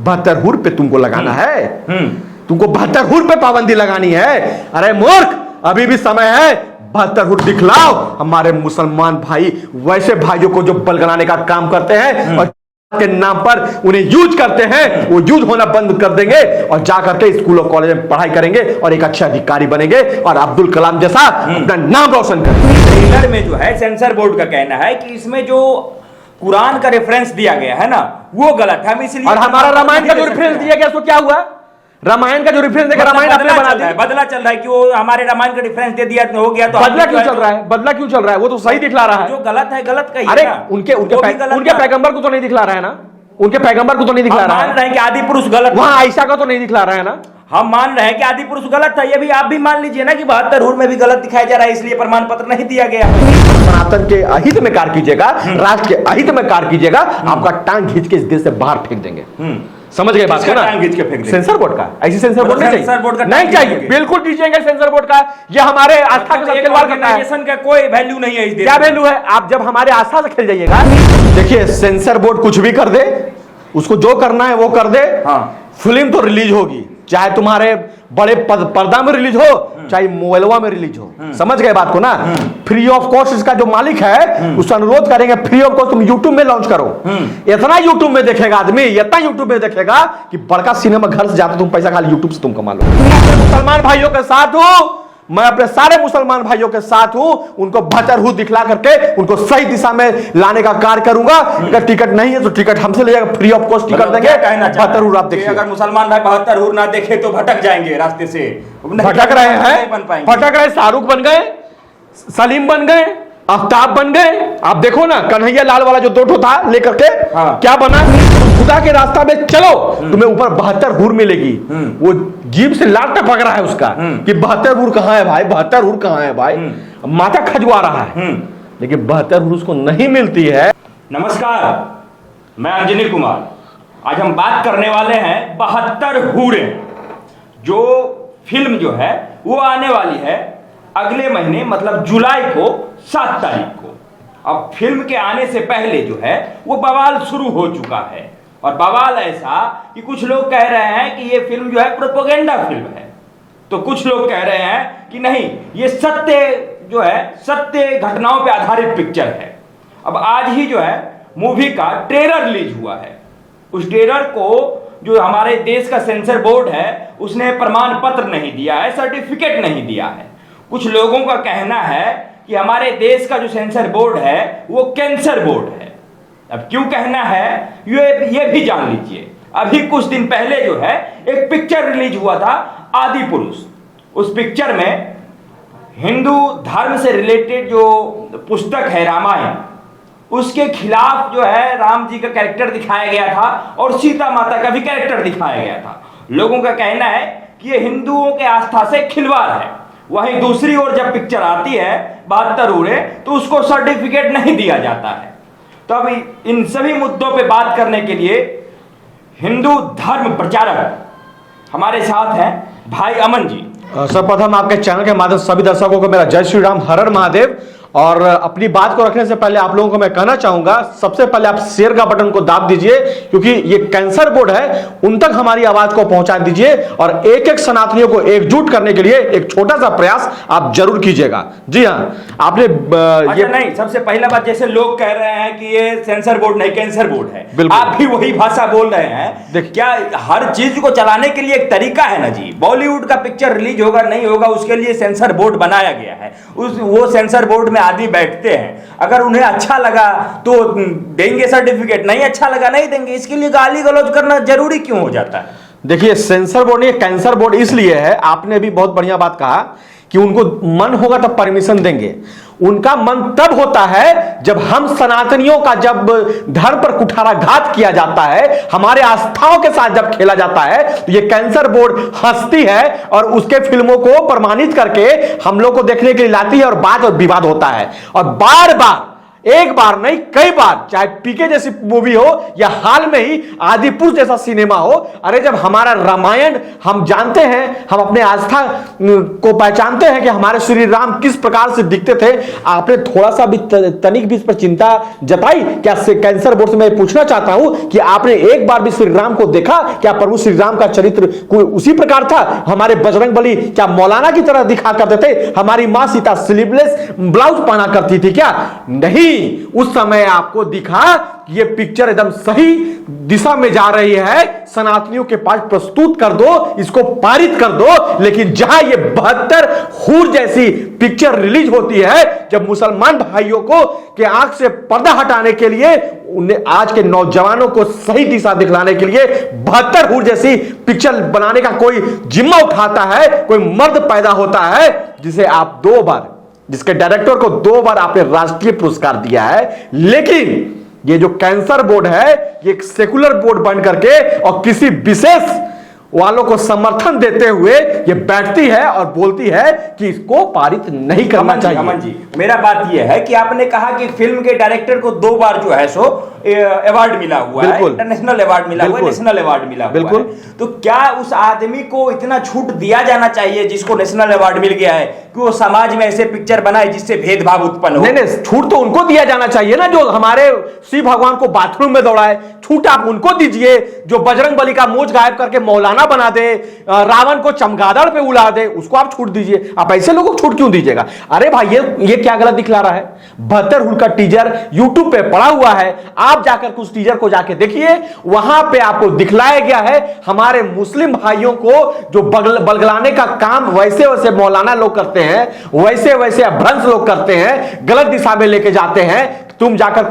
72 हुर पे तुमको लगाना है, तुमको 72 हुर पे पाबंदी लगानी है। अरे मूर्ख, अभी भी समय है, 72 हुर दिखलाओ। हमारे मुसलमान भाई वैसे भाइयों को जो बलगनाने का काम करते हैं और के नाम पर उन्हें यूज करते हैं, वो यूज होना बंद कर देंगे और जाकर के स्कूल और कॉलेज में पढ़ाई करेंगे और एक अच्छे अधिकारी बनेंगे और अब्दुल कलाम जैसा अपना नाम रोशन करेंगे। ट्रेलर में जो है सेंसर बोर्ड का कहना है कि इसमें जो कुरान का रेफरेंस दिया गया है ना, वो गलत है, हम इसलिए। और हमारा रामायण का जो रेफरेंस दिया गया उसको क्या हुआ? रामायण का जो रेफरेंस देगा, रामायण आपने बना दिया, बदला चल रहा है कि वो हमारे रामायण का रेफरेंस दे दिया तो हो गया। तो बदला क्यों चल रहा है? बदला क्यों चल रहा है? वो तो सही दिखला रहा है। जो गलत है गलत कहिए। अरे उनके पैगंबर को तो नहीं दिखला रहा है ना, उनके पैगंबर को तो नहीं दिखला रहा है। मान रहे हैं कि आदि पुरुष गलत, वहां आयशा का तो नहीं दिखला रहा है ना। हम मान रहे हैं कि आदि पुरुष गलत था, ये भी आप भी मान लीजिए ना कि 72 हुर में भी गलत दिखाया जा रहा है, इसलिए प्रमाण पत्र नहीं दिया गया। सनातन के अहित में कार्य कीजिएगा, राष्ट्र के अहित में कार्य कीजिएगा, आपका टांग खींच के इस देश से बाहर फेंक देंगे। समझ गए बात ना? सेंसर बोर्ड का ऐसी सेंसर बोर्ड नहीं चाहिए, नहीं चाहिए, बिल्कुल दीजिएगा सेंसर बोर्ड का। ये हमारे आस्था के साथ खिलवाड़ करता है, का कोई वैल्यू नहीं है इस देश। क्या वैल्यू है? आप जब हमारे आस्था से खेल जाइएगा। देखिए, सेंसर बोर्ड कुछ भी कर दे, उसको जो करना है वो कर दे। फिल्म तो रिलीज होगी, चाहे तुम्हारे बड़े पर्दा में रिलीज हो, चाहे मोबाइलवा में रिलीज हो। समझ गए बात को ना? फ्री ऑफ कॉस्ट इसका जो मालिक है उससे अनुरोध करेंगे, फ्री ऑफ कॉस्ट तुम यूट्यूब में लॉन्च करो। इतना यूट्यूब में देखेगा आदमी, इतना यूट्यूब में देखेगा कि बड़का सिनेमा घर से जाते तुम पैसा खाली यूट्यूब से तुम कमा लो। मुसलमान भाइयों के साथ हूं मैं, अपने सारे मुसलमान भाइयों के साथ हूं। उनको 72 हुर दिखला करके उनको सही दिशा में लाने का कार्य करूंगा। अगर टिकट नहीं है तो टिकट हमसे ले जाएगा, फ्री ऑफ कॉस्ट टिकट देंगे। 72 हुर आप देखिए। अगर मुसलमान भाई 72 हुर ना देखे तो भटक जाएंगे रास्ते से, भटक रहे हैं, भटक रहे। शाहरुख बन गए, सलीम बन गए, आफ्ताब बन गए। आप देखो ना, कन्हैया लाल वाला जो 2 था लेकर के क्या बना? खुदा के रास्ता में चलो, तुम्हें ऊपर 72 हुर मिलेगी। वो जीभ से लाल टपक रहा है उसका कि 72 हुर कहां है भाई, 72 हुर कहां है भाई, माथा खजवा रहा है, लेकिन 72 हुर उसको नहीं मिलती है। नमस्कार, मैं अंजनी कुमार। आज हम बात करने वाले हैं 72 हुरें, जो फिल्म जो है वो आने वाली है अगले महीने, मतलब जुलाई को 7 तारीख को। अब फिल्म के आने से पहले जो है वो बवाल शुरू हो चुका है, और बवाल ऐसा कि कुछ लोग कह रहे हैं कि ये फिल्म जो है प्रोपेगेंडा फिल्म है, तो कुछ लोग कह रहे हैं कि नहीं, ये सत्य जो है, सत्य घटनाओं पर आधारित पिक्चर है। अब आज ही जो है मूवी का ट्रेलर रिलीज हुआ है। उस ट्रेलर को जो हमारे देश का सेंसर बोर्ड है उसने प्रमाण पत्र नहीं दिया है, सर्टिफिकेट नहीं दिया है। कुछ लोगों का कहना है कि हमारे देश का जो सेंसर बोर्ड है वो कैंसर बोर्ड है। अब क्यों कहना है ये भी जान लीजिए। अभी कुछ दिन पहले जो है एक पिक्चर रिलीज हुआ था, आदि पुरुष। उस पिक्चर में हिंदू धर्म से रिलेटेड जो पुस्तक है रामायण, उसके खिलाफ जो है राम जी का कैरेक्टर दिखाया गया था और सीता माता का भी कैरेक्टर दिखाया गया था। लोगों का कहना है कि ये हिंदुओं के आस्था से खिलवाड़ है। वहीं दूसरी ओर जब पिक्चर आती है 72 हुरें, तो उसको सर्टिफिकेट नहीं दिया जाता है। तो अभी इन सभी मुद्दों पे बात करने के लिए हिंदू धर्म प्रचारक हमारे साथ हैं भाई अमन जी। सर्वप्रथम आपके चैनल के माध्यम से सभी दर्शकों को मेरा जय श्री राम, हर हर महादेव। और अपनी बात को रखने से पहले आप लोगों को मैं कहना चाहूंगा, सबसे पहले आप शेयर का बटन को दाब दीजिए, क्योंकि ये कैंसर बोर्ड है, उन तक हमारी आवाज को पहुंचा दीजिए। और एक एक सनातनियों को एकजुट करने के लिए एक छोटा सा प्रयास आप जरूर कीजिएगा। जी हाँ, आपने ये नहीं, सबसे पहला बात, जैसे लोग कह रहे हैं कि ये सेंसर बोर्ड नहीं कैंसर बोर्ड है, आप भी वही भाषा बोल रहे हैं। क्या हर चीज को चलाने के लिए एक तरीका है ना जी। बॉलीवुड का पिक्चर रिलीज होगा नहीं होगा उसके लिए सेंसर बोर्ड बनाया गया है। वो सेंसर बोर्ड में आदमी बैठते हैं, अगर उन्हें अच्छा लगा तो देंगे सर्टिफिकेट, नहीं अच्छा लगा नहीं देंगे। इसके लिए गाली गलौज करना जरूरी क्यों हो जाता है? देखिए, सेंसर बोर्ड नहीं, कैंसर बोर्ड इसलिए है, आपने भी बहुत बढ़िया बात कहा कि उनको मन होगा तब परमिशन देंगे। उनका मन तब होता है जब हम सनातनियों का, जब धर्म पर कुठाराघात किया जाता है, हमारे आस्थाओं के साथ जब खेला जाता है, तो ये कैंसर बोर्ड हंसती है और उसके फिल्मों को प्रमाणित करके हम लोग को देखने के लिए लाती है और बात और विवाद होता है। और बार बार एक बार नहीं कई बार, चाहे पीके जैसी मूवी हो या हाल में ही आदिपुरुष जैसा सिनेमा हो। अरे जब हमारा रामायण हम जानते हैं, हम अपने आस्था को पहचानते हैं कि हमारे श्री राम किस प्रकार से दिखते थे, आपने थोड़ा सा भी तनिक भी इस पर चिंता जताई क्या? कैंसर बोर्ड से मैं पूछना चाहता हूं कि आपने एक बार भी श्री राम को देखा? क्या प्रभु श्री राम का चरित्र कोई उसी प्रकार था? हमारे बजरंग बली क्या मौलाना की तरह दिखा करते थे? हमारी मां सीता स्लीवलेस ब्लाउज पहना करती थी क्या? नहीं, उस समय आपको दिखा ये पिक्चर एकदम सही दिशा में जा रही है, सनातनियों के पास प्रस्तुत कर दो, इसको पारित कर दो। लेकिन जहां ये 72 हूर जैसी पिक्चर रिलीज होती है, जब मुसलमान भाइयों को के आंख से पर्दा हटाने के लिए, उन्हें आज के नौजवानों को सही दिशा दिखलाने के लिए 72 हूर जैसी पिक्चर बनाने का कोई जिम्मा उठाता है, कोई मर्द पैदा होता है जिसे आप 2 बार, जिसके डायरेक्टर को 2 बार आपने राष्ट्रीय पुरस्कार दिया है। लेकिन ये जो कैंसर बोर्ड है, ये एक सेकुलर बोर्ड बन करके और किसी विशेष वालों को समर्थन देते हुए ये बैठती है और बोलती है कि इसको पारित नहीं करना चाहिए। अमन जी, मेरा बात यह है कि आपने कहा कि फिल्म के डायरेक्टर को 2 बार जो है सो अवार्ड मिला हुआ है, इंटरनेशनल अवार्ड मिला हुआ है, नेशनल अवार्ड मिला हुआ है। तो क्या उस आदमी को इतना छूट दिया जाना चाहिए जिसको नेशनल अवार्ड मिल गया है कि वो समाज में ऐसे पिक्चर बनाए जिससे भेदभाव उत्पन्न हो? नहीं, छूट तो उनको दिया जाना चाहिए ना जो हमारे शिव भगवान को बाथरूम में दौड़ाए। छूट आप उनको दीजिए जो बजरंग बली का मूंछ गायब करके मौलाना बना दे, रावण को चमगादड़ पे उड़ा दे, उसको आप छूट दीजिए। आप ऐसे लोगों को छूट क्यों दीजिएगा? अरे भाई ये क्या गलत दिखला रहा है? 72 हूर का टीजर यूट्यूब पे पड़ा हुआ है, आप जाकर उस टीजर को जाके देखिए। वहां पे आपको दिखलाया गया है हमारे मुस्लिम भाइयों को जो बलगलाने का काम वैसे वैसे मौलाना लोग करते हैं, वैसे वैसे अभ्रंश लोग करते हैं, गलत दिशा में लेके जाते हैं। तुम जाकर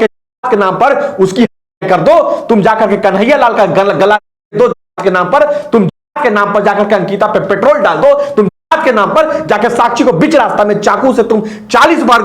के नाम पर उसकी कर दो, तुम जाकर के कन्हैया लाल का गला दो के नाम पर, तुम के नाम पर जाकर के अंकिता पे पेट्रोल डाल दो, तुम के नाम पर जाकर साक्षी को बीच रास्ता में चाकू से तुम 40 बार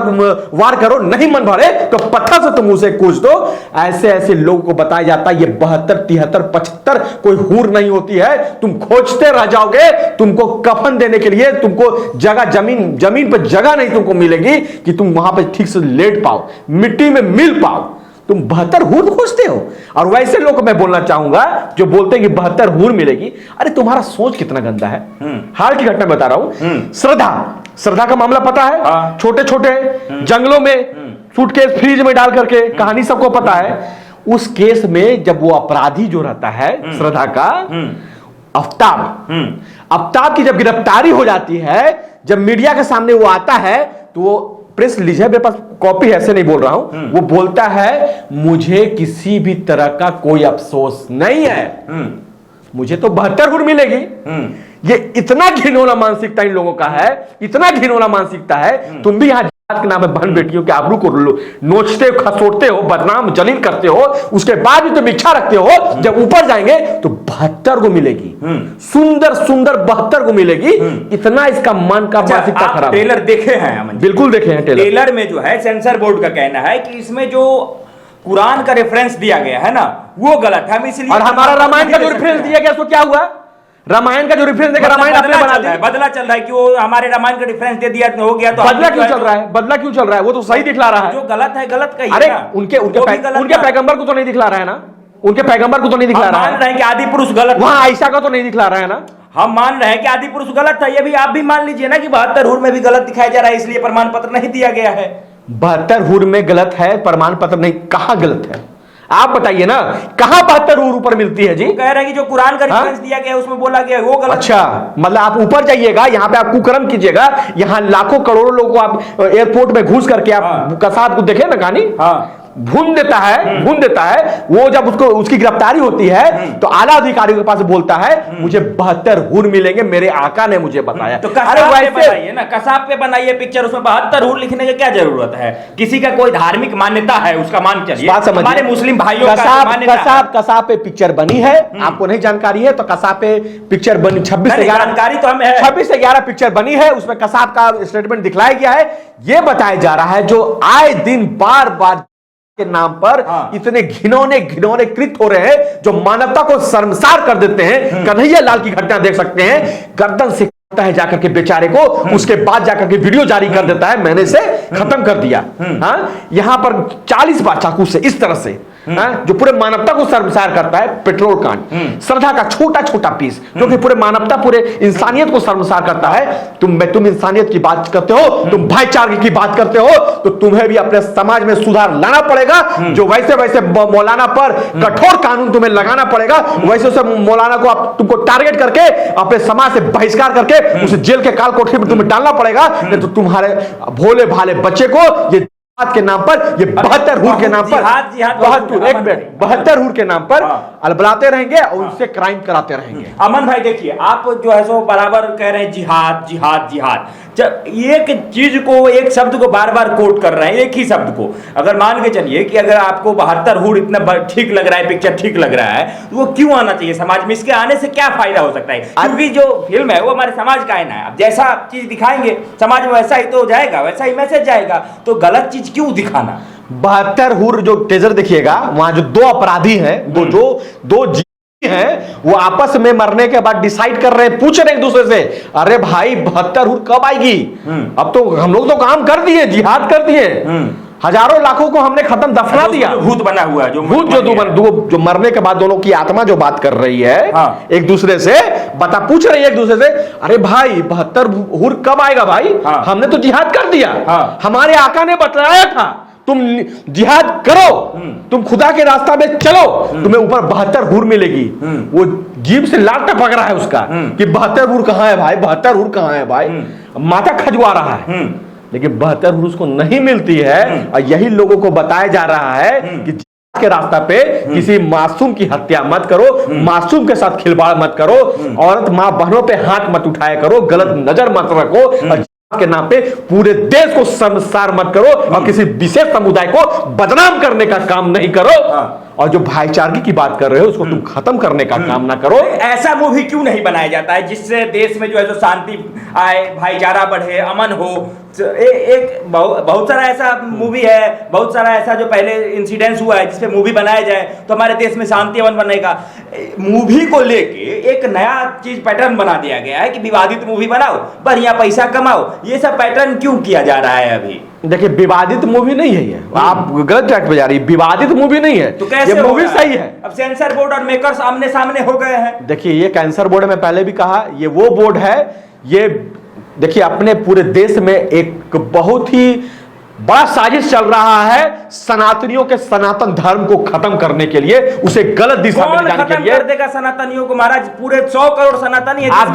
वार करो, नहीं मन भरे तो पत्थर से तुम उसे कूच दो। ऐसे ऐसे लोगों को बताया जाता है ये 72, 73, 75 कोई हूर नहीं होती है। तुम खोजते रह जाओगे, तुमको कफन देने के लिए तुमको जगह जमीन पर जगह नहीं तुमको मिलेगी कि तुम वहां पर ठीक से लेट पाओ, मिट्टी में मिल पाओ। तुम 72 हूर खोजते हो। और वैसे लोग को मैं बोलना चाहूंगा जो बोलते हैं कि 72 हूर मिलेगी, अरे तुम्हारा सोच कितना गंदा है। हाल की घटना बता रहा हूं, श्रद्धा का मामला पता है? छोटे छोटे जंगलों में सूटकेस फ्रीज में डाल करके, कहानी सबको पता है। उस केस में जब वो अपराधी जो रहता है श्रद्धा का, आफ्ताब की जब गिरफ्तारी हो जाती है, जब मीडिया के सामने वो आता है तो वो प्रेस रिलीज है, मेरे पास कॉपी है, ऐसे नहीं बोल रहा हूं, वो बोलता है मुझे किसी भी तरह का कोई अफसोस नहीं है, मुझे तो 72 हूर मिलेगी। ये इतना घिनौना मानसिकता इन लोगों का है, इतना घिनौना मानसिकता है। तुम भी यहां के नाम में बहन बेटियों के आबरू को नोचते हो, खसोटते हो, बदनाम जलील करते हो, उसके बाद भी तुम इच्छा रखते हो जब ऊपर जाएंगे तो 72 को मिलेगी, सुंदर सुंदर 72 को मिलेगी। इतना इसका मन का मानसिकता खराब। ट्रेलर देखे हैं अमन? बिल्कुल देखे हैं। ट्रेलर में जो है सेंसर बोर्ड का कहना है कि इसमें जो कुरान का रेफरेंस दिया गया है ना वो गलत है, हम इसलिए। और हमारा रामायण का जो रेफरेंस दिया गया उसको क्या हुआ? रामायण का जो रेफरेंस देगा, रामायण अपने बना दिया, बदला चल रहा है कि वो हमारे रामायण का रेफरेंस दे दिया हो गया तो बदला क्यों चल रहा है? बदला क्यों चल रहा है? वो तो सही दिखला रहा है। जो गलत है गलत कहिए। अरे उनके पैगंबर को तो नहीं दिखला रहा है ना, उनके पैगंबर को तो नहीं दिखला रहा है। मान रहे हैं कि आदि पुरुष गलत, वहां आयशा का तो नहीं दिखला रहा है ना। हम मान रहे हैं कि आदि पुरुष गलत था, ये भी आप भी मान लीजिए ना कि 72 हूर में भी गलत दिखाया जा रहा है, इसलिए प्रमाण पत्र नहीं दिया गया है। 72 हूर में गलत है, प्रमाण पत्र नहीं, कहां गलत है आप बताइए ना, कहां 72 हूर ऊपर मिलती है जी? कह रहे हैं कि जो कुरान का रेफरेंस दिया गया है उसमें बोला गया है वो गलत। अच्छा, मतलब आप ऊपर जाइएगा, यहां पे आप कुकर्म कीजिएगा, यहां लाखों करोड़ों लोगों को आप एयरपोर्ट में घुस करके आप कसाब को देखे ना कहानी, भून देता है। वो जब उसको उसकी गिरफ्तारी होती है तो आला अधिकारियों के पास बोलता है मुझे 72 हूर मिलेंगे, मेरे आका ने मुझे बताया। तो कसाब पे बनाइए ना, कसाब पे बनाइए पिक्चर, उसमें 72 हूर लिखने की क्या जरूरत है? किसी का कोई धार्मिक मान्यता है उसका मान चलिए, हमारे मुस्लिम भाइयों का कसाब पे पिक्चर बनी है, आपको नहीं जानकारी है तो कसाब पे पिक्चर बनी 26 से 11 जानकारी तो हमें है, 26 से 11 पिक्चर बनी है, उसमें कसाब का स्टेटमेंट दिखलाया गया है। यह बताया जा रहा है जो आए दिन बार बार के नाम पर इतने घिनौने कृत हो रहे हैं जो मानवता को शर्मसार कर देते हैं। कन्हैया लाल की घटना देख सकते हैं, गर्दन से है जाकर के बेचारे को, उसके बाद जाकर के वीडियो जारी कर देता है, मैंने से खत्म कर दिया। हाँ, यहां पर 40 बार चाकू से इस तरह से जो पूरे मानवता को शर्मसार करता है। पेट्रोल कांड, श्रद्धा का छोटा छोटा पीस जो कि पूरे मानवता, पूरे इंसानियत को शर्मसार करता है। तुम इंसानियत की बात करते हो, तुम भाईचारे की बात करते हो, तो तुम्हें भी अपने समाज में सुधार लाना पड़ेगा। जो वैसे वैसे मौलाना पर कठोर कानून तुम्हें लगाना पड़ेगा, वैसे वैसे मौलाना को तुमको टारगेट करके अपने समाज से बहिष्कार करके उसे जेल के काल कोठरी में तुम्हें डालना पड़ेगा। नहीं तो तुम्हारे भोले भाले बच्चे को ये के नाम पर, ये 72 हूर के नाम पर, 72 हूर के नाम पर अलबलाते रहेंगे और उनसे क्राइम कराते रहेंगे। अमन भाई देखिए, आप जो है सो बराबर कह रहे हैं जिहाद जिहाद जिहाद, एक चीज को, एक शब्द को बार बार कोट कर रहे हैं, एक ही शब्द को। अगर मान के चलिए कि अगर आपको 72 हूर इतना ठीक लग रहा है, पिक्चर ठीक लग रहा है, तो वो क्यों आना चाहिए समाज में? इसके आने से क्या फायदा हो सकता है? क्योंकि जो फिल्म है वो हमारे समाज का आईना है। अब जैसा चीज दिखाएंगे समाज में वैसा ही तो जाएगा, वैसा ही मैसेज जाएगा। तो गलत चीज क्यों दिखाना? 72 हूर जो टेजर देखिएगा, वहां जो दो अपराधी हैं, दो हैं, वो आपस में मरने के बाद डिसाइड कर रहे हैं, पूछ रहे हैं एक दूसरे से, अरे भाई 72 हूर कब आएगी? अब तो हम लोग तो काम कर दिए, जिहाद कर दिए, हजारों लाखों को हमने खत्म दफना दिया। भूत बना हुआ है, भूत जो मरने के बाद दोनों की आत्मा जो बात कर रही है, हाँ। एक दूसरे से पूछ रही है एक दूसरे से, अरे भाई 72 हूर कब आएगा भाई? हाँ। हमने तो जिहाद कर दिया, हाँ। हमारे आका ने बतलाया था तुम जिहाद करो, तुम खुदा के रास्ता में चलो, तुम्हें ऊपर 72 हूर मिलेगी। वो जीभ से लाल टपक रहा है उसका कि 72 हूर कहां है भाई, 72 हूर कहां है भाई, माथा खजवा रहा है। लेकिन 72 हूर उसको नहीं मिलती है, और यही लोगों को बताया जा रहा है कि के रास्ता पे किसी मासूम की हत्या मत करो, मासूम के साथ खिलवाड़ मत करो, औरत मां बहनों पे हाथ मत उठाया करो, गलत नजर मत रखो, के नाम पे पूरे देश को शर्मसार मत करो, और किसी विशेष समुदाय को बदनाम करने का काम नहीं करो, और जो भाईचारे की बात कर रहे हो उसको तुम खत्म करने का काम ना करो। ऐसा मूवी क्यों नहीं बनाया जाता है जिससे देश में जो है जो शांति आए, भाईचारा बढ़े, अमन हो? एक बहुत सारा ऐसा मूवी है, बहुत सारा ऐसा जो पहले इंसिडेंस हुआ है जिसपे मूवी बनाया जाए तो हमारे देश में शांति अमन बनेगा। मूवी को लेके एक नया चीज पैटर्न बना दिया गया है कि विवादित मूवी बनाओ, बढ़िया पैसा कमाओ। ये सब पैटर्न क्यों किया जा रहा है अभी? देखिए, विवादित मूवी नहीं है ये, आप गलत ट्रैक पे जा रही है। विवादित मूवी नहीं है, तो कैसे ये मूवी सही है। अब सेंसर बोर्ड और मेकर्स आमने सामने हो गए हैं। देखिए, ये कैंसर बोर्ड में पहले भी कहा, ये वो बोर्ड है, ये देखिए अपने पूरे देश में एक बहुत ही बड़ा साजिश चल रहा है सनातनियों के सनातन धर्म को खत्म करने के लिए, उसे गलत दिशा में जाने के लिए। कर देगा सनातनियों को महाराज? पूरे 100 करोड़ सनातनी है। आप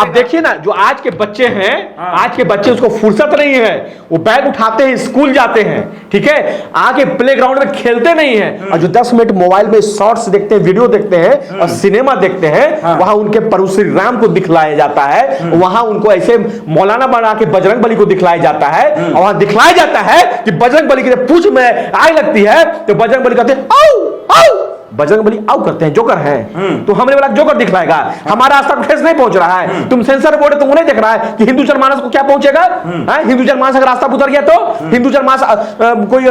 देखिए ना जो आज के बच्चे हैं, आज के बच्चे उसको फुर्सत नहीं है, वो बैग उठाते हैं, स्कूल जाते हैं, ठीक है, आके प्लेग्राउंड में खेलते नहीं है, और जो 10 मिनट मोबाइल में शॉर्ट्स देखते हैं, वीडियो देखते हैं और सिनेमा देखते हैं, वहां उनके प्रभु श्री राम को दिखलाया जाता है, वहां उनको ऐसे मौलाना बना के बजरंग बली को दिखलाया जाता है, और वहां दिखलाया जाता है कि बजरंग बली के पूंछ में आग लगती है तो बजरंग बली कहते हैं आओ आओ, बजरंग बली आओ करते हैं, जोकर है। तो हमने बोला जोकर दिखलाएगा, हमारा आज तक ठेस नहीं पहुंच रहा है। तुम सेंसर बोर्ड तुम नहीं देख रहा है कि हिंदू जनमानस को क्या पहुंचेगा? हिंदू जनमानस अगर रास्ता उतर गया तो, हिंदू जनमानस कोई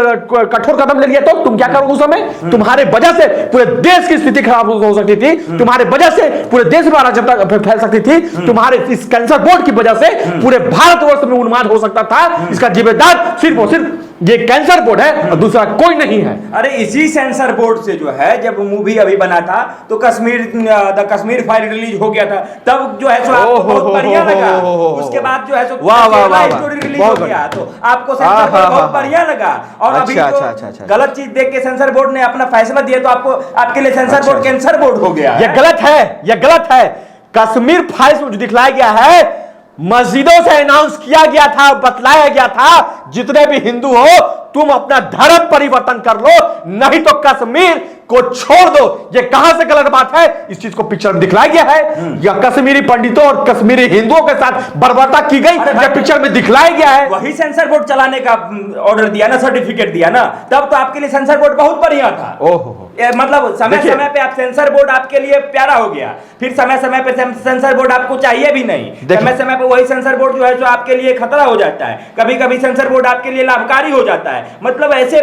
कठोर कदम ले लिया तो तुम क्या करोगे उस समय? तुम्हारे वजह से पूरे देश की स्थिति खराब हो सकती थी, तुम्हारे वजह से पूरे देश में अराजकता फैल सकती थी, तुम्हारे इस कैंसर बोर्ड की वजह से पूरे भारतवर्ष में उन्माद हो सकता था। इसका जिम्मेदार सिर्फ और सिर्फ ये कैंसर बोर्ड है और दूसरा कोई नहीं है। अरे इसी सेंसर बोर्ड से जो है, जब मूवी अभी बना था तो द कश्मीर फाइल रिलीज हो गया था, तब जो है सो आपको बहुत बढ़िया लगा। उसके बाद जो है सो स्टोरी रिलीज हो गया तो आपको सेंसर बोर्ड बहुत बढ़िया लगा। और अभी तो गलत चीज देख के सेंसर बोर्ड ने अपना फैसला दिया तो आपको, आपके लिए सेंसर बोर्ड कैंसर बोर्ड हो गया। ये गलत है, ये गलत है। कश्मीर फाइल्स में जो दिखलाया गया है, मस्जिदों से अनाउंस किया गया था, बतलाया गया था जितने भी हिंदू हो तुम अपना धर्म परिवर्तन कर लो, नहीं तो कश्मीर को छोड़ दो। ये कहां से गलत बात है? इस चीज को पिक्चर में दिखलाया गया है, या कश्मीरी पंडितों और कश्मीरी हिंदुओं के साथ बर्बरता की गई, ये पिक्चर में दिखलाया गया है। वही सेंसर बोर्ड चलाने का ऑर्डर दिया ना, सर्टिफिकेट दिया ना, तब तो आपके लिए सेंसर बोर्ड बहुत बढ़िया था। मतलब समय समय पे आप सेंसर बोर्ड आपके लिए प्यारा हो गया, फिर समय समय पे सेंसर बोर्ड आपको चाहिए भी नहीं, समय समय पे वही सेंसर बोर्ड जो है जो आपके लिए खतरा हो जाता है, कभी कभी सेंसर बोर्ड आपके लिए लाभकारी हो जाता है। मतलब ऐसे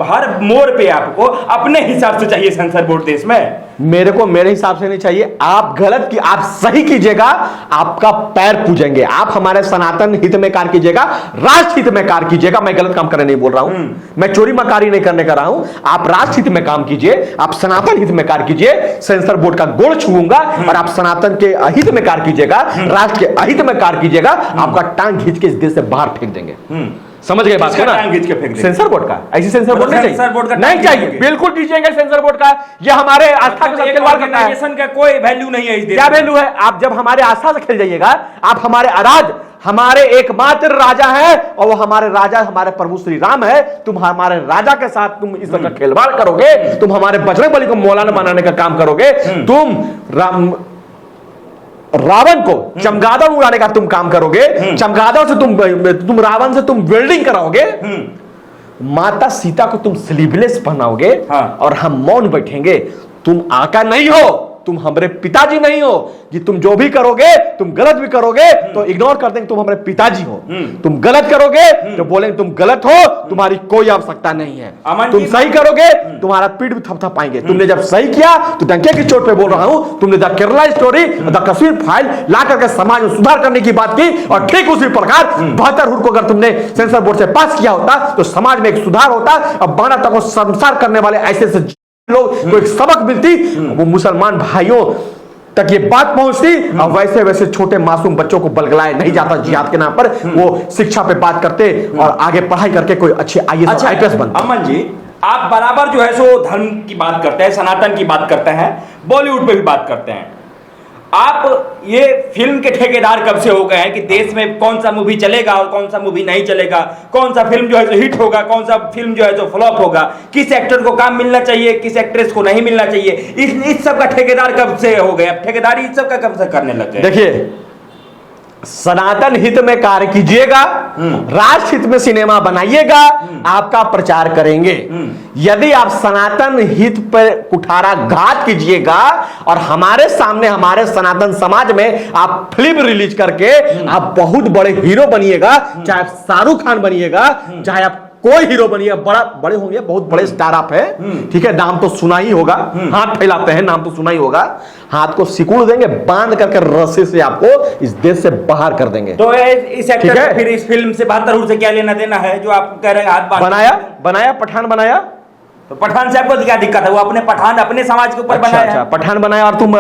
हर मोड़ पे आपको अपने हिसाब से चाहिए सेंसर बोर्ड देश में। मेरे को मेरे हिसाब से नहीं चाहिए। आप गलत की आप सही कीजिएगा, आपका पैर पूजेंगे। आप हमारे सनातन हित में कार्य कीजिएगा, राष्ट्र हित में कार्य कीजिएगा। मैं गलत काम करने नहीं बोल रहा हूं, मैं चोरी मकारी नहीं करने का रहा हूं। आप राष्ट्र हित में काम कीजिए, आप सनातन हित में कार्य कीजिए। सेंसर बोर्ड का गोड़ छूऊंगा और आप सनातन के अहित में कार्य कीजिएगा, राष्ट्र के अहित में कार्य कीजिएगा। आपका टांग खींच के इस देश से बाहर फेंक देंगे। समझ गए बात को ना? सेंसर बोर्ड का ऐसी सेंसर बोर्ड नहीं चाहिए, नहीं चाहिए, बिल्कुल दीजिएगा सेंसर बोर्ड का। ये हमारे आस्था के साथ खिलवाड़ करता है। का कोई वैल्यू नहीं है इस देश क्या वैल्यू है? आप जब हमारे आस्था से खेल जाइएगा, आप हमारे अराज, हमारे एकमात्र राजा है और वो हमारे राजा हमारे प्रभु श्री राम है। तुम हमारे राजा के साथ तुम इस तरह का खिलवाड़ करोगे, तुम हमारे बजरंगबली को मौलाना बनाने का काम करोगे, तुम रावण को चमगादड़ उड़ाने का तुम काम करोगे, चमगादड़ से तुम रावण से तुम वेल्डिंग कराओगे, माता सीता को तुम स्लीवलेस पहनाओगे। हाँ। और हम मौन बैठेंगे। तुम आका नहीं हो, तुम हमारे पिताजी नहीं हो कि तुम जो भी करोगे, तुम गलत भी करोगे तो इग्नोर कर देंगे, तुम हमारे पिताजी हो। तुम गलत करोगे तो बोलेंगे तुम गलत हो, तुम्हारी कोई आवश्यकता नहीं है। तुम सही करोगे तुम्हारा पीठ भी थपथपाएंगे। तुमने जब सही किया तो डंके की चोट पे बोल रहा हूं, तुमने the Kerala story, the Kashmir file ला करके समाज में सुधार करने की बात की और ठीक उसी प्रकार 72 हुर को अगर तुमने सेंसर बोर्ड से पास किया होता तो समाज में एक सुधार होता। अब 12 तक को संसार करने वाले ऐसे लोग को एक सबक मिलती, वो मुसलमान भाइयों तक ये बात पहुंचती। और वैसे वैसे छोटे मासूम बच्चों को बलगलाए नहीं जाता जिहाद के नाम पर, वो शिक्षा पे बात करते और आगे पढ़ाई करके कोई अच्छे आईएएस आईपीएस बनते। अमन जी, आप बराबर जो है सो धर्म की बात करते हैं, सनातन की बात करते हैं, बॉलीवुड पे भी बात करते हैं। आप ये फिल्म के ठेकेदार कब से हो गए हैं कि देश में कौन सा मूवी चलेगा और कौन सा मूवी नहीं चलेगा, कौन सा फिल्म जो है तो हिट होगा, कौन सा फिल्म जो है तो फ्लॉप होगा, किस एक्टर को काम मिलना चाहिए, किस एक्ट्रेस को नहीं मिलना चाहिए, इस सब का ठेकेदार कब से हो गए? अब ठेकेदारी इस सब का कब से करने लग गए? देखिए, सनातन हित में कार्य कीजिएगा, राष्ट्र हित में सिनेमा बनाइएगा, आपका प्रचार करेंगे। यदि आप सनातन हित पर कुठाराघात कीजिएगा और हमारे सामने हमारे सनातन समाज में आप फिल्म रिलीज करके आप बहुत बड़े हीरो बनिएगा, चाहे आप शाहरुख खान बनिएगा, चाहे आप कोई हीरो बनिए, बड़े होंगे, बहुत बड़े स्टार आप है, ठीक है, नाम तो सुना ही होगा, हाथ फैलाते हैं, नाम तो सुना ही होगा, हाथ को सिकुड़ देंगे, बांध करके रस्से से आपको इस देश से बाहर कर देंगे। तो इस एक्टर को फिर इस फिल्म से 72 हुर से क्या लेना देना है जो आप कह रहे हैं हाथ बनाया पठान बनाया, तो पठान से आपको क्या दिक्कत है? वो अपने पठान अपने समाज के ऊपर बनाया। अच्छा, पठान बनाया और तुम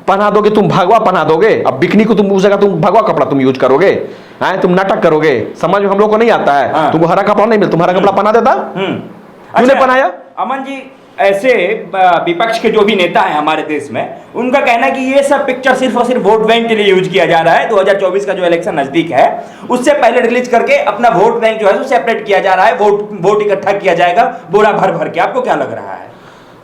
पहना दोगे, तुम भगवा पहना दोगे। अब बिकनी को तुम उस जगह तुम भगवा कपड़ा तुम यूज करोगे, तुम नाटक करोगे। समझ में हम लोग को नहीं आता है। हाँ। तुमको हरा कपड़ा नहीं मिलता, तुम हरा कपड़ा पहना देता, तूने पहनाया। अमन जी, ऐसे विपक्ष के जो भी नेता हैं हमारे देश में, उनका कहना है कि ये सब पिक्चर सिर्फ और सिर्फ वोट बैंक के लिए यूज किया जा रहा है। 2024 का जो इलेक्शन नजदीक है उससे पहले रिलीज करके अपना वोट बैंक जो है सेपरेट किया जा रहा है, वोट इकट्ठा किया जाएगा बोरा भर भर के। आपको क्या लग रहा है?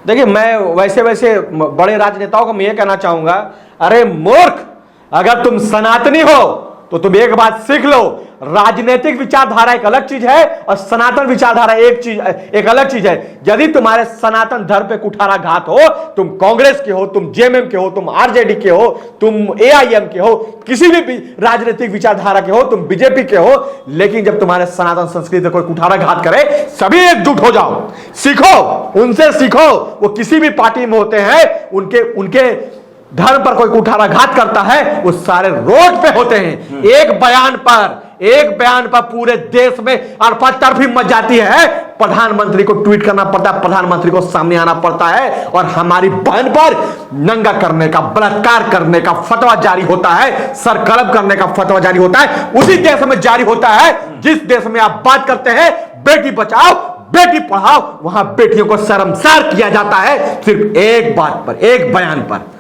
देखिए, मैं वैसे बड़े राजनेताओं को मैं ये कहना चाहूंगा, अरे मूर्ख, अगर तुम सनातनी हो तो तुम एक बात सीख लो, राजनीतिक विचारधारा एक अलग चीज है और सनातन विचारधारा एक अलग चीज है। यदि तुम्हारे सनातन धर्म पे कुठाराघात हो, तुम कांग्रेस के हो, तुम जेएमएम के हो, तुम आरजेडी के हो, तुम एआईएम के हो, किसी भी राजनीतिक विचारधारा के हो, तुम बीजेपी के हो, लेकिन जब तुम्हारे सनातन संस्कृति पे कोई कुठाराघात करे, सभी एकजुट हो जाओ, सीखो, उनसे सीखो। वो किसी भी पार्टी में होते हैं, उनके धर्म पर कोई कुठाराघात करता है, वो सारे रोड पे होते हैं। एक बयान पर पूरे देश में अरफा-तरफी मच जाती है। प्रधानमंत्री को ट्वीट करना पड़ता है, प्रधानमंत्री को सामने आना पड़ता है और हमारी बहन पर नंगा करने का, बलात्कार करने का फतवा जारी होता है, सरकलम करने का फतवा जारी होता है। उसी देश में जारी होता है जिस देश में आप बात करते हैं बेटी बचाओ बेटी पढ़ाओ, वहां बेटियों को शर्मसार किया जाता है सिर्फ एक बात पर, एक बयान पर।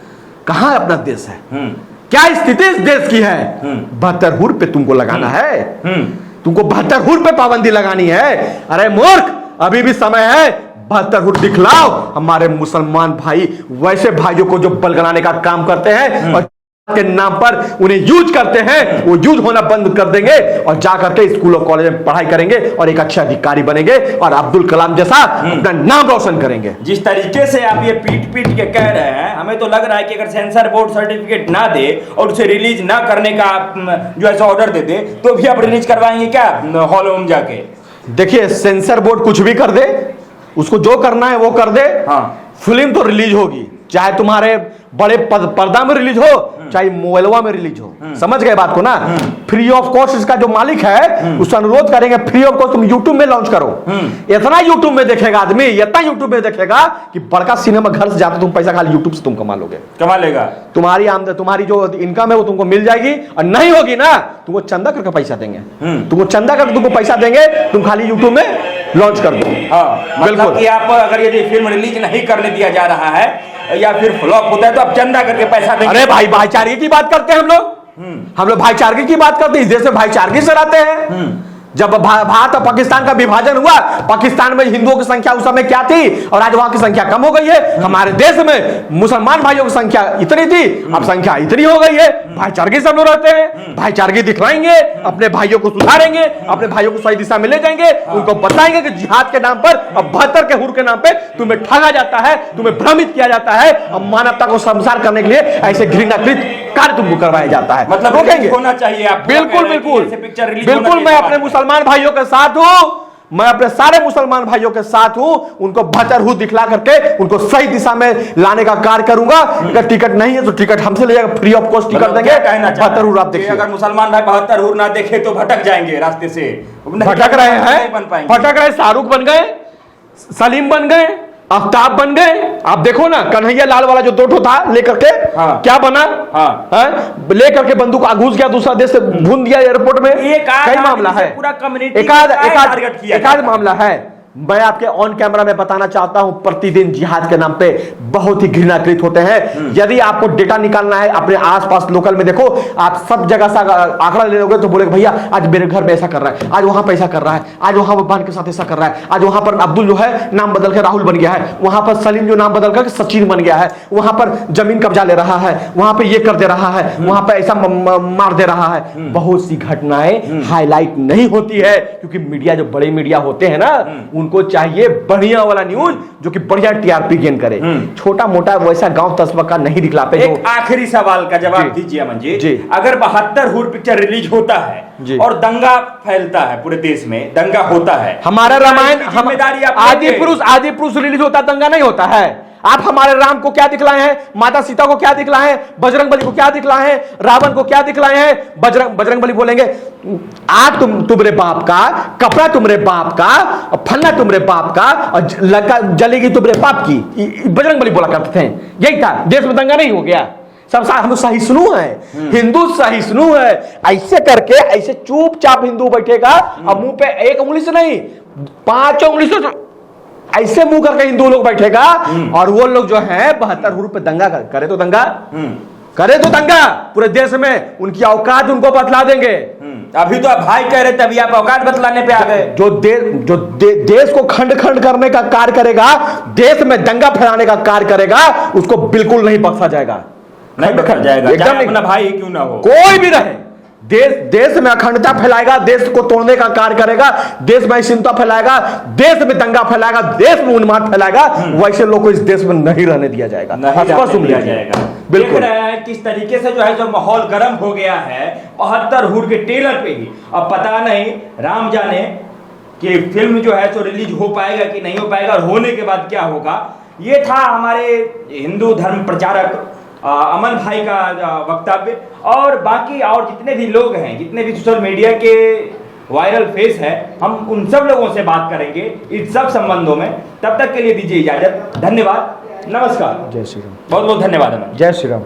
कहां अपना देश है? क्या स्थिति इस देश की है? 72 हुर पे तुमको लगाना है, तुमको 72 हुर पे पाबंदी लगानी है। अरे मूर्ख, अभी भी समय है, 72 हुर दिखलाओ। हमारे मुसलमान भाई वैसे भाइयों को जो बलगलाने का काम करते हैं और के नाम पर उन्हें यूज करते हैं, वो यूज होना बंद कर देंगे और जाकर के स्कूल और कॉलेज में पढ़ाई करेंगे और एक अच्छे अधिकारी बनेंगे और अब्दुल कलाम जैसा अपना नाम रोशन करेंगे। जिस तरीके से आप ये पीट के कह रहे हैं, हमें तो लग रहा है कि अगर सेंसर बोर्ड सर्टिफिकेट ना दे और उसे रिलीज ना करने का जो है ऑर्डर दे दे, तो भी आप रिलीज करवाएंगे क्या हॉल में जाके? देखिए सेंसर बोर्ड कुछ भी कर दे, उसको जो करना है वो कर दे। हाँ। फिल्म तो रिलीज होगी, चाहे तुम्हारे बड़े पर्दा में रिलीज हो, चाहे मोबाइलवा में रिलीज हो। समझ गए बात को ना? फ्री ऑफ कॉस्ट इसका जो मालिक है उससे अनुरोध करेंगे, फ्री ऑफ कॉस्ट तुम यूट्यूब में लॉन्च करो। इतना यूट्यूब में देखेगा आदमी, इतना यूट्यूब में देखेगा कि बड़का सिनेमा घर से जाते तुम पैसा खाली यूट्यूब से तुम कमा लोगे, कमा लेगा। तुम्हारी आमदनी, तुम्हारी जो इनकम है वो तुमको मिल जाएगी। और नहीं होगी ना, तुमको चंदा करके पैसा देंगे, तुमको चंदा करके तुमको पैसा देंगे, तुम खाली यूट्यूब में लॉन्च कर दो। हाँ, मतलब कि आप अगर यदि फिल्म रिलीज नहीं करने दिया जा रहा है या फिर फ्लॉप होता है तो आप चंदा करके पैसा देंगे। अरे भाई भाईचारे की बात करते हैं हम लोग भाईचारे की बात करते हैं, इस देश में भाईचारे से रहते हैं। जब भारत और पाकिस्तान का विभाजन हुआ, पाकिस्तान में हिंदुओं की संख्या उस समय क्या थी और आज वहां की संख्या कम हो गई है। हमारे देश में मुसलमान भाइयों की संख्या इतनी थी, अब संख्या इतनी हो गई है। भाईचारे सब लोग रहते हैं, भाईचारे दिखलाएंगे, अपने भाइयों को सुधारेंगे, अपने भाइयों को सही दिशा में ले जाएंगे, उनको बताएंगे कि जिहाद के नाम पर और 72 के हुर के नाम पे तुम्हें ठगा जाता है, तुम्हें भ्रमित किया जाता है और मानवता को संसार करने के लिए ऐसे घृणाकृत कार्य तुमको करवाया जाता है। मतलब रोकेंगे होना चाहिए आप। बिल्कुल बिल्कुल बिल्कुल, मैं अपने मुसलमान भाइयों के साथ हूं, मैं अपने सारे मुसलमान भाइयों के साथ हूं। उनको बहतर दिखला करके उनको सही दिशा में लाने का कार्य करूंगा। अगर टिकट नहीं है तो टिकट हमसे ले जाएगा, फ्री ऑफ कॉस्ट टिकट देंगे। बहतर आप देखिए, अगर मुसलमान भाई बहतर ना देखे तो भटक जाएंगे रास्ते से, भटक रहे हैं, भटक रहे। शाहरुख बन गए, सलीम बन गए, आफ्ताब बन गए। आप देखो ना कन्हैया लाल वाला जो दो ठो था लेकर के, हाँ। क्या बना, हाँ। लेकर के बंदूक घुस गया, दूसरा देश से भून दिया एयरपोर्ट में। कई मामला है, पूरा कम्युनिटी एकाध मामला है। मैं आपके ऑन कैमरा में बताना चाहता हूं, प्रतिदिन जिहाद के नाम पे बहुत ही घृणाकृत होते हैं। यदि आपको डेटा निकालना है अपने आसपास लोकल में, देखो आप सब जगह से आंकड़ा ले लोगे तो बोले भैया आज मेरे घर में ऐसा कर रहा है, आज वहां पे ऐसा कर रहा है, आज वहां बहन के साथ ऐसा कर रहा है, आज वहां पर अब्दुल जो है नाम बदल के राहुल बन गया है, वहां पर सलीम जो नाम बदल कर सचिन बन गया है, वहां पर जमीन कब्जा ले रहा है, वहां पर ये कर दे रहा है, वहां पर ऐसा मार दे रहा है। बहुत सी घटनाएं हाईलाइट नहीं होती है क्योंकि मीडिया जो बड़े मीडिया होते हैं ना, उनको चाहिए बढ़िया वाला न्यूज जो कि बढ़िया टीआरपी गेन करे। छोटा मोटा वैसा गांव तस्बा का नहीं दिखलाते। एक आखिरी सवाल का जवाब दीजिए अमन जी। अगर 72 हुर पिक्चर रिलीज होता है और दंगा फैलता है पूरे देश में, दंगा होता है, हमारा रामायण जिम्मेदारी आदि पुरुष रिलीज होता है, दंगा नहीं होता है। आप हमारे राम को क्या दिखलाए हैं, माता सीता को क्या दिखलाए हैं, बजरंग बली को क्या दिखलाए हैं, रावण को क्या दिखलाए हैं। बजरंग बली बोलेंगे आग तुम्हारे बाप का, कपड़ा तुम्हारे बाप का, फन्ना तुम्हारे बाप का और लड़का जलेगी तुम्हारे बाप की। बजरंग बली बोला करते थे, यही था। देश में दंगा नहीं हो गया। सब हम सहिष्णु है, हिंदू सहिष्णु है। ऐसे करके ऐसे चुपचाप हिंदू बैठेगा और मुंह पे एक उंगली से नहीं 5 उंगली से ऐसे मुंह करके हिंदू लोग बैठेगा। और वो लोग जो है 72 हुर पे दंगा करे तो दंगा करे तो दंगा पूरे देश में उनकी औकात उनको बतला देंगे। अभी तो आप भाई कह रहे थे, अभी आप औकात बतलाने पे आ गए। जो देश को खंड खंड करने का कार्य करेगा, देश में दंगा फैलाने का कार्य करेगा, उसको बिल्कुल नहीं बख्शा जाएगा, नहीं बख्शा जाएगा, एकदम अपना भाई क्यों ना हो, कोई भी रहे। देश में अखंडता फैलाएगा, देश को तोड़ने का कार्य करेगा, देश में अहिंसा फैलाएगा, देश में दंगा फैलाएगा, देश में उन्माद फैलाएगा, वैसे लोग को इस देश में नहीं रहने दिया जाएगा, दिया जाएगा। बिल्कुल किस तरीके से जो है जो माहौल गर्म हो गया है 72 हुर के ट्रेलर पे ही। अब पता नहीं, राम जाने कि फिल्म जो है तो रिलीज हो पाएगा कि नहीं हो पाएगा और होने के बाद क्या होगा। ये था हमारे हिंदू धर्म प्रचारक अमन भाई का वक्तव्य। और बाकी और जितने भी लोग हैं, जितने भी सोशल मीडिया के वायरल फेस है, हम उन सब लोगों से बात करेंगे इस सब संबंधों में। तब तक के लिए दीजिए इजाजत, धन्यवाद, नमस्कार, जय श्री राम। बहुत बहुत धन्यवाद अमन। जय श्री राम।